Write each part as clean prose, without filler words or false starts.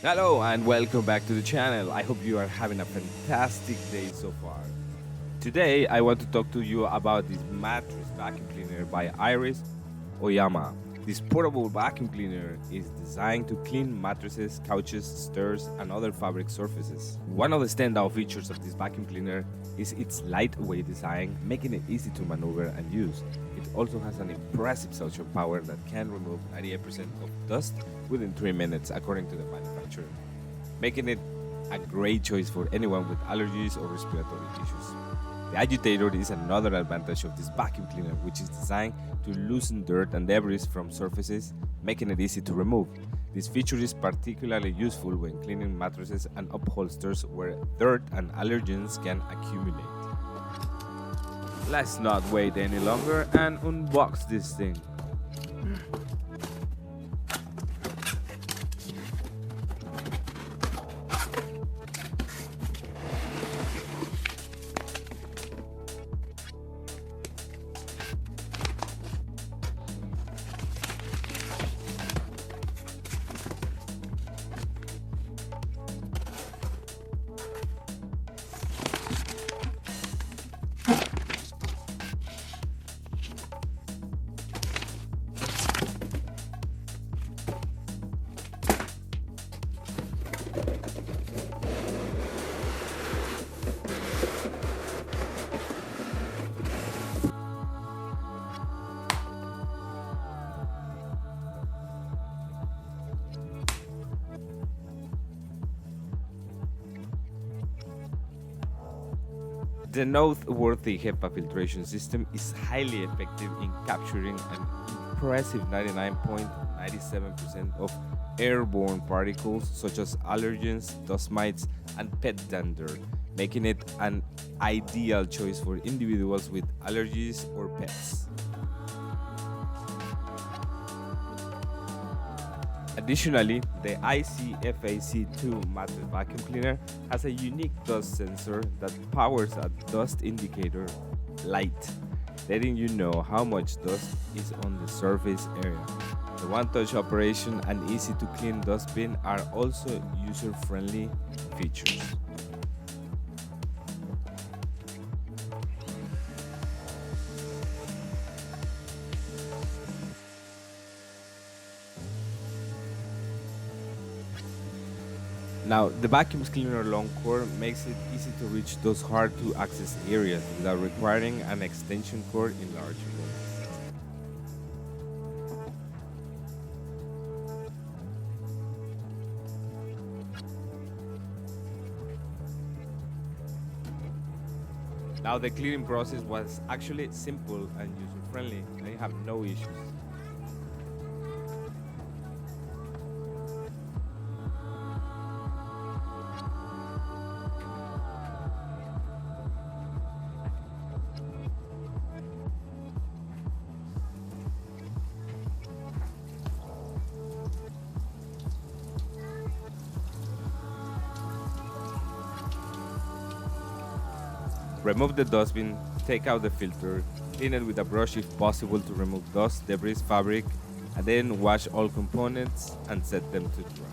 Hello and welcome back to the channel. I hope you are having a fantastic day so far. Today I want to talk to you about this mattress vacuum cleaner by Iris Ohyama. This portable vacuum cleaner is designed to clean mattresses, couches, stairs, and other fabric surfaces. One of the standout features of this vacuum cleaner is its lightweight design, making it easy to maneuver and use. It also has an impressive suction power that can remove 98% of dust within 3 minutes, according to the manufacturer, making it a great choice for anyone with allergies or respiratory issues. The agitator is another advantage of this vacuum cleaner, which is designed to loosen dirt and debris from surfaces, making it easy to remove. This feature is particularly useful when cleaning mattresses and upholsteries where dirt and allergens can accumulate. Let's not wait any longer and unbox this thing. The noteworthy HEPA filtration system is highly effective in capturing an impressive 99.97% of airborne particles such as allergens, dust mites, and pet dander, making it an ideal choice for individuals with allergies or pets. Additionally, the ICFAC2 mattress vacuum cleaner has a unique dust sensor that powers a dust indicator light, letting you know how much dust is on the surface area. The one-touch operation and easy-to-clean dustbin are also user-friendly features. Now, the vacuum cleaner long cord makes it easy to reach those hard to access areas without requiring an extension cord in large rooms. Now, the cleaning process was actually simple and user-friendly, and you have no issues. Remove the dustbin, take out the filter, clean it with a brush if possible to remove dust, debris, fabric, and then wash all components and set them to dry.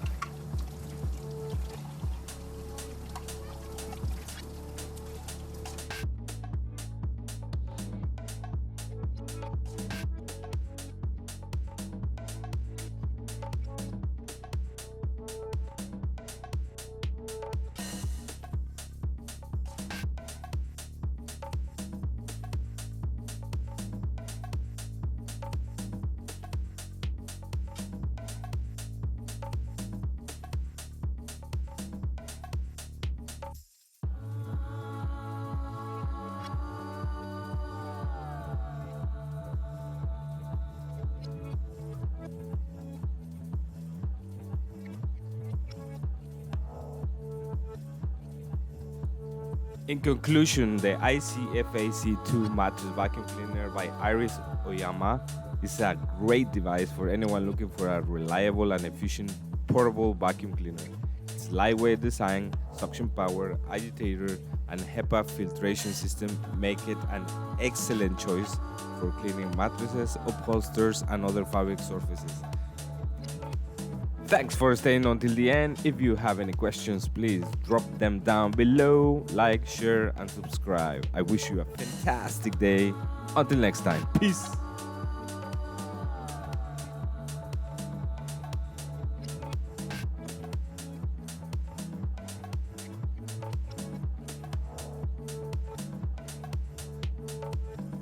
In conclusion, the ICFAC2 mattress vacuum cleaner by Iris Ohyama is a great device for anyone looking for a reliable and efficient portable vacuum cleaner. Its lightweight design, suction power, agitator, and HEPA filtration system make it an excellent choice for cleaning mattresses, upholsters, and other fabric surfaces. Thanks for staying until the end. If you have any questions, please drop them down below. Like, share, and subscribe. I wish you a fantastic day. Until next time, peace.